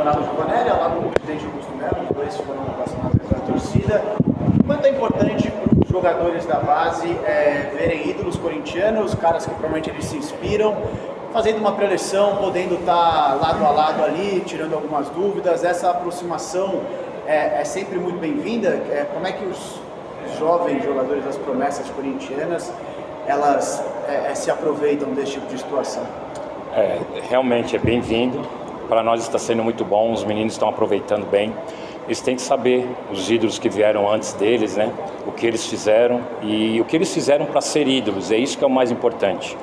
Leonardo Giovanelli, ao lado do presidente Augusto Melo, os dois foram vaccinados pela torcida. Quanto é importante para os jogadores da base verem ídolos corintianos, caras que provavelmente eles se inspiram, fazendo uma preleção, podendo estar lado a lado ali, tirando algumas dúvidas. Essa aproximação é sempre muito bem-vinda. Como é que os jovens jogadores das promessas corintianas, elas se aproveitam desse tipo de situação? Realmente é bem-vindo. Para nós está sendo muito bom, os meninos estão aproveitando bem. Eles têm que saber, os ídolos que vieram antes deles, né? O que eles fizeram e o que eles fizeram para ser ídolos, é isso que é o mais importante.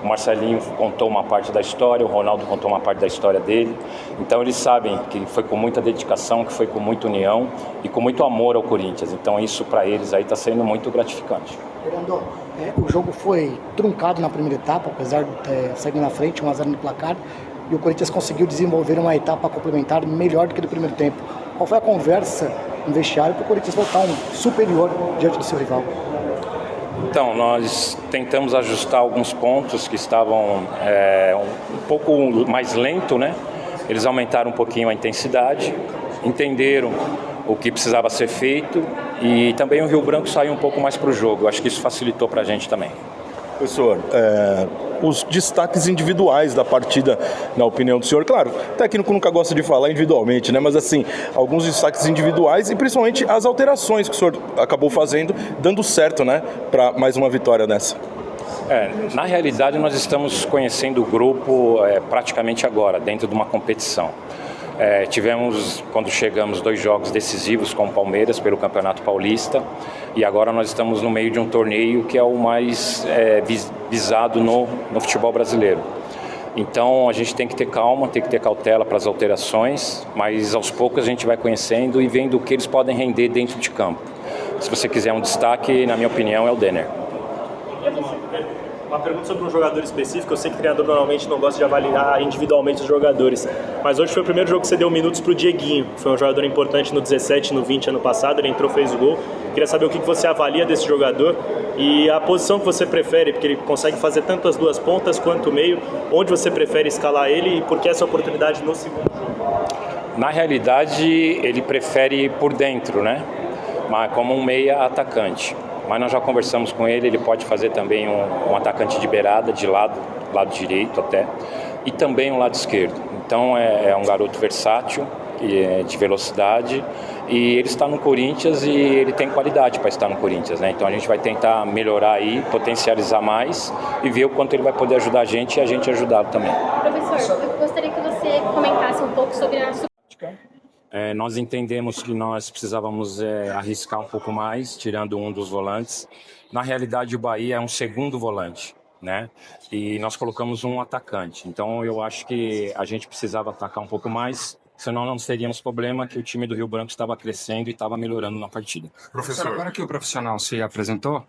O Marcelinho contou uma parte da história, o Ronaldo contou uma parte da história dele. Então eles sabem que foi com muita dedicação, que foi com muita união e com muito amor ao Corinthians. Então isso para eles aí está sendo muito gratificante. Fernando, o jogo foi truncado na primeira etapa, apesar de sair na frente, 1-0 no placar, e o Corinthians conseguiu desenvolver uma etapa complementar melhor do que no primeiro tempo. Qual foi a conversa no vestiário para o Corinthians voltar superior diante do seu rival? Então, nós tentamos ajustar alguns pontos que estavam um pouco mais lento, né? Eles aumentaram um pouquinho a intensidade, entenderam o que precisava ser feito e também o Rio Branco saiu um pouco mais para o jogo. Eu acho que isso facilitou para a gente também. Professor, os destaques individuais da partida, na opinião do senhor, claro, o técnico nunca gosta de falar individualmente, né? Mas assim, alguns destaques individuais e principalmente as alterações que o senhor acabou fazendo, dando certo, né, para mais uma vitória nessa. Na realidade, nós estamos conhecendo o grupo praticamente agora, dentro de uma competição. Tivemos, quando chegamos, 2 jogos decisivos com o Palmeiras pelo Campeonato Paulista e agora nós estamos no meio de um torneio que é o mais visado no futebol brasileiro. Então a gente tem que ter calma, tem que ter cautela para as alterações, mas aos poucos a gente vai conhecendo e vendo o que eles podem render dentro de campo. Se você quiser um destaque, na minha opinião, é o Denner. Uma pergunta sobre um jogador específico. Eu sei que o treinador normalmente não gosta de avaliar individualmente os jogadores, mas hoje foi o primeiro jogo que você deu minutos para o Dieguinho. Foi um jogador importante no 17, no 20 ano passado, ele entrou, fez o gol. Queria saber o que você avalia desse jogador e a posição que você prefere, porque ele consegue fazer tanto as duas pontas quanto o meio. Onde você prefere escalar ele e por que essa oportunidade no segundo jogo? Na realidade, ele prefere por dentro, né? Mas como um meia atacante. Mas nós já conversamos com ele, ele pode fazer também um atacante de beirada, de lado direito até, e também um lado esquerdo. Então é um garoto versátil, de velocidade, e ele está no Corinthians e ele tem qualidade para estar no Corinthians, né? Então a gente vai tentar melhorar aí, potencializar mais e ver o quanto ele vai poder ajudar a gente e a gente ajudá-lo também. Professor, eu gostaria que você comentasse um pouco sobre a Nós entendemos que nós precisávamos arriscar um pouco mais, tirando um dos volantes. Na realidade, o Bahia é um segundo volante, né? E nós colocamos um atacante. Então, eu acho que a gente precisava atacar um pouco mais, senão não teríamos problema, que o time do Rio Branco estava crescendo e estava melhorando na partida. Professor, agora que o profissional se apresentou,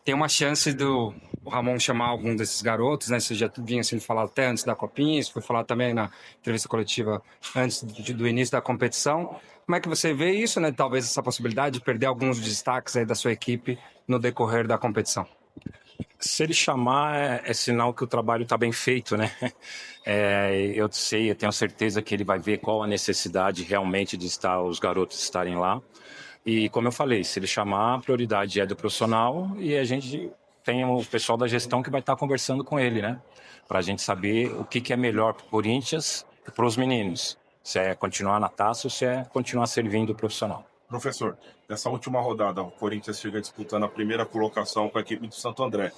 tem uma chance do Ramon chamar algum desses garotos, né? Isso já vinha sendo falado até antes da Copinha, isso foi falado também na entrevista coletiva antes do início da competição. Como é que você vê isso, né? Talvez essa possibilidade de perder alguns destaques aí da sua equipe no decorrer da competição. Se ele chamar, é sinal que o trabalho está bem feito, né? Eu tenho certeza que ele vai ver qual a necessidade realmente de os garotos estarem lá. E como eu falei, se ele chamar, a prioridade é do profissional e a gente tem o pessoal da gestão que vai estar conversando com ele, né? Para a gente saber o que é melhor para o Corinthians e para os meninos. Se é continuar na taça ou se é continuar servindo o profissional. Professor, nessa última rodada, o Corinthians chega disputando a primeira colocação com a equipe do Santo André.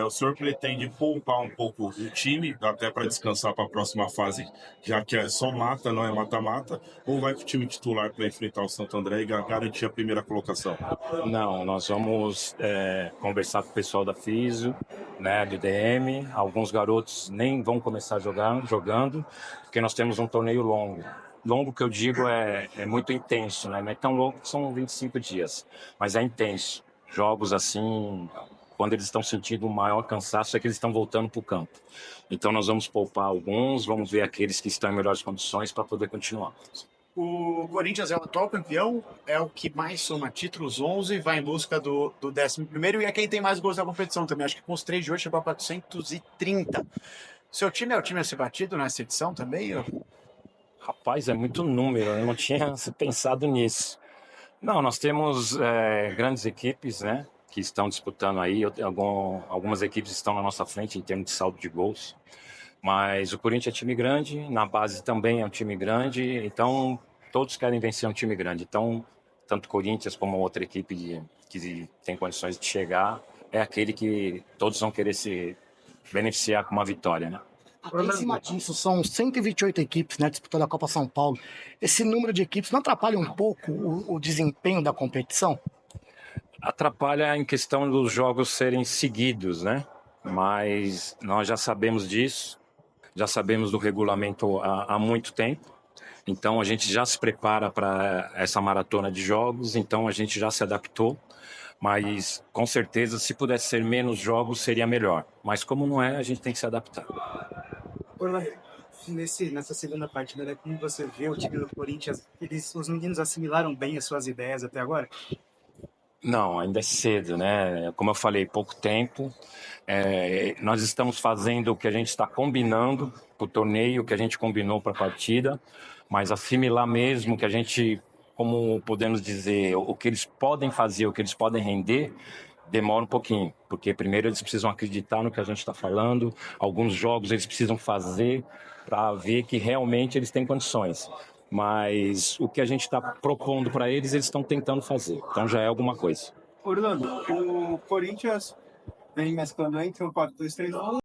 O senhor pretende poupar um pouco o time, até para descansar para a próxima fase, já que é só mata, não é mata-mata, ou vai com o time titular para enfrentar o Santo André e garantir a primeira colocação? Não, nós vamos conversar com o pessoal da Físio, né, do DM. Alguns garotos nem vão começar jogando, porque nós temos um torneio longo. Longo que eu digo é muito intenso, né? Não é tão longo que são 25 dias, mas é intenso. Jogos assim, quando eles estão sentindo o maior cansaço é que eles estão voltando para o campo. Então nós vamos poupar alguns, vamos ver aqueles que estão em melhores condições para poder continuar. O Corinthians é o atual campeão, é o que mais soma títulos, 11, vai em busca do 11º e é quem tem mais gols da competição também. Acho que com os 3 de hoje chegou a 430. Seu time é o time a ser batido nessa edição também? Rapaz, é muito número, eu não tinha pensado nisso. Não, nós temos grandes equipes, né, que estão disputando aí. Algumas equipes estão na nossa frente em termos de saldo de gols. Mas o Corinthians é time grande, na base também é um time grande, então todos querem vencer um time grande. Então, tanto o Corinthians como outra equipe que tem condições de chegar, é aquele que todos vão querer se beneficiar com uma vitória, né? Até em cima disso, são 128 equipes, né, disputando a Copa São Paulo. Esse número de equipes não atrapalha um pouco o desempenho da competição? Atrapalha em questão dos jogos serem seguidos, né? Mas nós já sabemos disso, já sabemos do regulamento há muito tempo. Então a gente já se prepara para essa maratona de jogos, então a gente já se adaptou. Mas com certeza, se pudesse ser menos jogos, seria melhor. Mas como não é, a gente tem que se adaptar. Orlando, nessa segunda partida, né, como você vê o time do Corinthians, os meninos assimilaram bem as suas ideias até agora? Não, ainda é cedo, né? Como eu falei, pouco tempo. Nós estamos fazendo o que a gente está combinando para o torneio, o que a gente combinou para a partida, mas assimilar mesmo que a gente, como podemos dizer, o que eles podem fazer, o que eles podem render, demora um pouquinho, porque primeiro eles precisam acreditar no que a gente está falando, alguns jogos eles precisam fazer para ver que realmente eles têm condições. Mas o que a gente está propondo para eles, eles estão tentando fazer. Então já é alguma coisa. Orlando, o Corinthians vem mesclando entre um 4-2-3-1